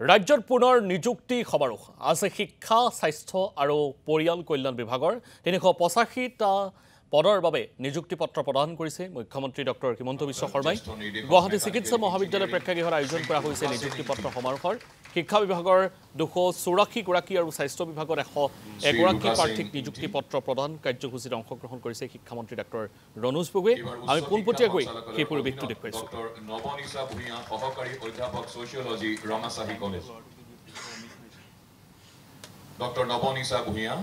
ৰাজ্যৰ পুনৰ নিযুক্তি সমাৰোহ আছে শিক্ষা স্বাস্থ্য আৰু পৰিয়াল কল্যাণ বিভাগৰ ৩৮৫টা পদৰ বাবে নিযুক্তি পত্ৰ প্ৰদান কৰিছে মুখ্যমন্ত্ৰী ডক্টৰ হিমন্ত বিশ্ব শৰ্মাই গুৱাহাটী চিকিৎসা মহাবিদ্যালয় প্ৰেক্ষাগৃহত আয়োজন কৰা হৈছে নিযুক্তি পত্ৰ সমাৰোহৰ শিক্ষা বিভাগৰ ২৮৪ গৰাকী আৰু স্বাস্থ্য বিভাগৰ ১০১ গৰাকী প্ৰাৰ্থীক নিযুক্তি পত্ৰ প্ৰদান কাৰ্যসূচীত অংশগ্ৰহণ কৰিছে শিক্ষামন্ত্ৰী ডক্টৰ ৰণোজ পেগুৱে আমি পোনপটীয়াকৈ সেই পৰিৱেশটো দেখুৱাইছোঁ ডক্টৰ নবনীছা ভূঞা সহকাৰী অধ্যাপক sociology Rangachahi college doctor Nabanisa Bhuyan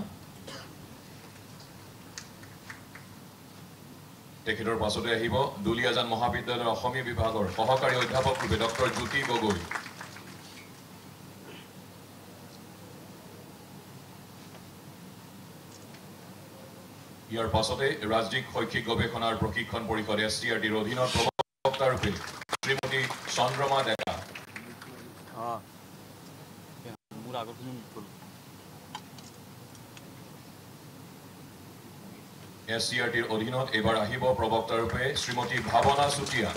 তেখেতৰ পাছতে আহিব দুলিয়াজান মহাবিদ্যালয়ৰ অসমীয়া বিভাগৰ সহকাৰী অধ্যাপক ৰূপে ডক্টৰ জ্যোতি গগৈ ইয়াৰ পাছতে ৰাজ্যিক শৈক্ষিক গৱেষণা আৰু প্ৰশিক্ষণ পৰিষদ SCRTৰ অধীনত প্ৰবক্তা ৰূপে শ্ৰীমতী চন্দ্ৰমা ডেকা SCRTৰ অধীনত এবাৰ আহিব প্ৰবক্তা ৰূপে শ্ৰীমতী ভাৱনা চুতীয়া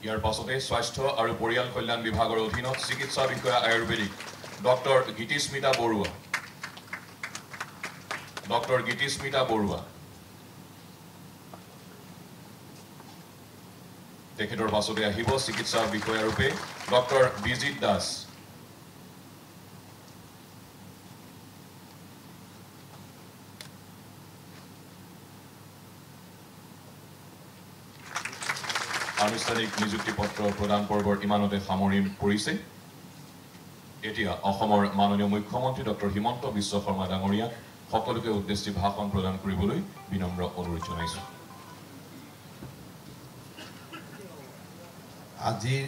ইয়াৰ পাছতে স্বাস্থ্য আৰু পৰিয়াল কল্যাণ বিভাগৰ অধীনত চিকিৎসা বিষয়া আয়ুৰ্বেদিক ডক্টৰ গীতিস্মিতা বৰুৱা তেখেতৰ পাছতে আহিব চিকিৎসা বিষয়া ৰূপে ডক্টৰ বিজিত দাস আনুষ্ঠানিক নিযুক্তি পত্ৰ প্ৰদান পৰ্বৰ ইমানতে সামৰি পৰিছে এতিয়া অসমৰ মাননীয় মুখ্যমন্ত্ৰী ডক্টৰ হিমন্ত বিশ্ব শৰ্মা ডাঙৰীয়াক সকলোকে উদ্দেশ্যি ভাষণ প্ৰদান কৰিবলৈ বিনম্ৰ অনুৰোধ জনাইছো আজিৰ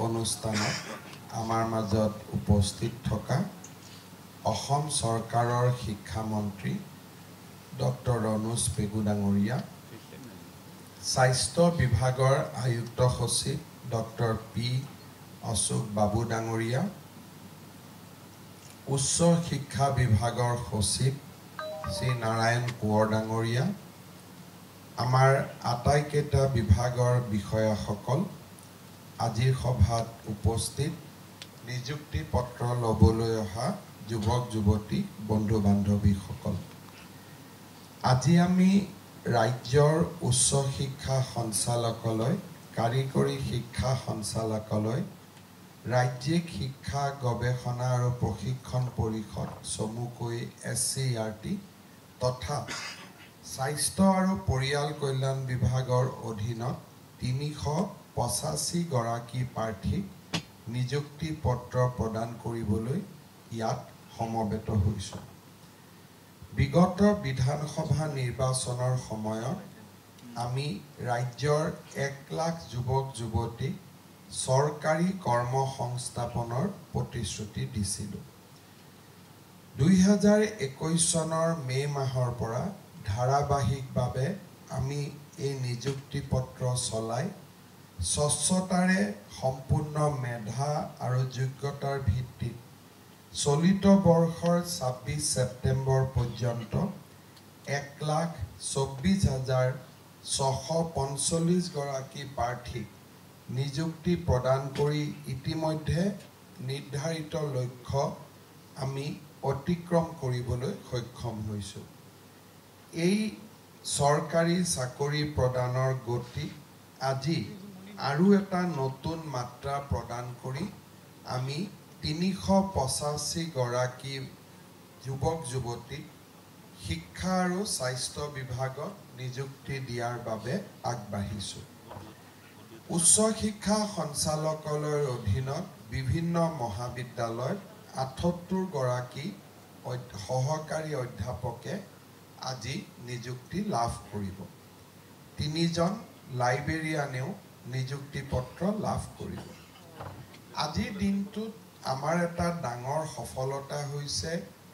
অনুষ্ঠানত আমাৰ মাজত উপস্থিত থকা অসম চৰকাৰৰ শিক্ষামন্ত্ৰী ডক্টৰ ৰণোজ পেগু ডাঙৰীয়া স্বাস্থ্য বিভাগৰ আয়ুক্ত সচিব ডক্টৰ পি অশোক বাবু ডাঙৰীয়া উচ্চ শিক্ষা বিভাগৰ সচিব শ্ৰী নাৰায়ণ কোঁৱৰ ডাঙৰীয়া আমাৰ আটাইকেইটা বিভাগৰ বিষয়াসকল আজিৰ সভাত উপস্থিত নিযুক্তি পত্ৰ ল'বলৈ অহা যুৱক যুৱতী বন্ধু বান্ধৱীসকল আজি আমি ৰাজ্যৰ উচ্চ শিক্ষা সঞ্চালকালয় কাৰিকৰী শিক্ষা সঞ্চালকালয় ৰাজ্যিক শিক্ষা গৱেষণা আৰু প্ৰশিক্ষণ পৰিষদ চমুকৈ SCRT তথা স্বাস্থ্য আৰু পৰিয়াল কল্যাণ বিভাগৰ অধীনত ৩৮৫ গৰাকী প্ৰাৰ্থীক নিযুক্তি পত্ৰ প্ৰদান কৰিবলৈ ইয়াত সমবেত হৈছোঁ বিগত বিধানসভা নিৰ্বাচনৰ সময়ত আমি ৰাজ্যৰ ১ লাখ যুৱক যুৱতীক চৰকাৰী কৰ্মসংস্থাপনৰ প্ৰতিশ্ৰুতি দিছিলোঁ ২০২১ চনৰ মে' মাহৰ পৰা ধাৰাবাহিকভাৱে আমি এই নিযুক্তি পত্ৰ চলাই স্বচ্ছতাৰে সম্পূৰ্ণ মেধা আৰু যোগ্যতাৰ ভিত্তিত চলিত বৰ্ষৰ ২৬ ছেপ্টেম্বৰ পৰ্যন্ত ১,২৪,৬৪৫ গৰাকী প্ৰাৰ্থীক নিযুক্তি প্ৰদান কৰি ইতিমধ্যে নিৰ্ধাৰিত লক্ষ্য আমি অতিক্ৰম কৰিবলৈ সক্ষম হৈছোঁ এই চৰকাৰী চাকৰি প্ৰদানৰ গতি আজি আৰু এটা নতুন মাত্ৰা প্ৰদান কৰি আমি ৩৮৫ গৰাকী যুৱক যুৱতীক শিক্ষা আৰু স্বাস্থ্য বিভাগত নিযুক্তি দিয়াৰ বাবে আগবাঢ়িছোঁ উচ্চ শিক্ষা সঞ্চালকালয়ৰ অধীনত বিভিন্ন মহাবিদ্যালয়ত ৭৮ গৰাকী সহকাৰী অধ্যাপকে আজি নিযুক্তি লাভ কৰিব ৩জন লাইব্ৰেৰিয়ানেও নিযুক্তি পত্ৰ লাভ কৰিব আজিৰ দিনটোত আমাৰ এটা ডাঙৰ সফলতা হৈছে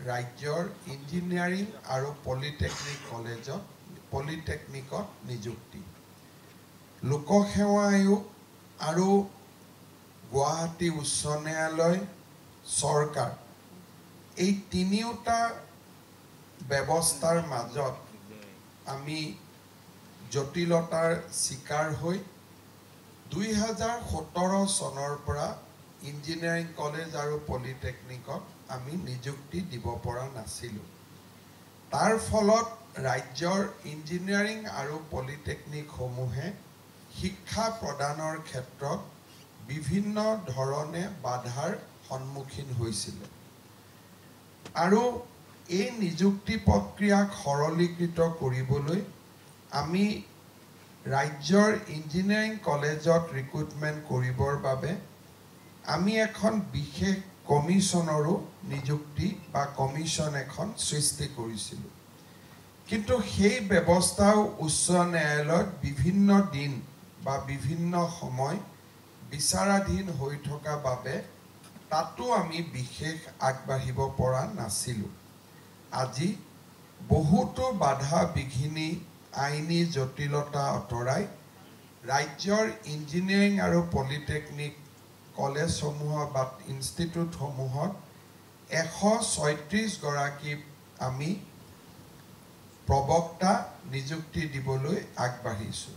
ৰাজ্যৰ ইঞ্জিনিয়াৰিং আৰু পলিটেকনিকত নিযুক্তি লোকসেৱা আয়োগ আৰু গুৱাহাটী উচ্চ ন্যায়ালয় চৰকাৰ এই তিনিওটা ব্যৱস্থাৰ মাজত আমি জটিলতাৰ চিকাৰ হৈ 2017 চনৰ পৰা ইঞ্জিনিয়াৰিং কলেজ আৰু পলিটেকনিকত আমি নিযুক্তি দিব পৰা নাছিলোঁ। তাৰ ফলত ৰাজ্যৰ ইঞ্জিনিয়াৰিং আৰু পলিটেকনিকসমূহে শিক্ষা প্ৰদানৰ ক্ষেত্ৰত বিভিন্ন ধৰণে বাধাৰ সন্মুখীন হৈছিল। আৰু এই নিযুক্তি প্ৰক্ৰিয়াক সৰলীকৃত কৰিবলৈ আমি ৰাজ্যৰ ইঞ্জিনিয়াৰিং কলেজত ৰিক্ৰুটমেণ্ট কৰিবৰ বাবে আমি এখন বিশেষ কমিশ্যনৰো নিযুক্তি বা কমিশ্যন এখন সৃষ্টি কৰিছিলোঁ। কিন্তু সেই ব্যৱস্থাও উচ্চ ন্যায়ালয়ত বিভিন্ন দিন বা বিভিন্ন সময় বিচাৰাধীন হৈ থকা বাবে তাতো আমি বিশেষ আগবাঢ়িব পৰা নাছিলোঁ। আজি বহুতো বাধা বিঘিনি আইনী জটিলতা আঁতৰাই ৰাজ্যৰ ইঞ্জিনিয়াৰিং আৰু পলিটেকনিক কলেজসমূহত বা ইনষ্টিটিউটসমূহত 136 গৰাকী আমি প্ৰবক্তা নিযুক্তি দিবলৈ আগবাঢ়িছোঁ।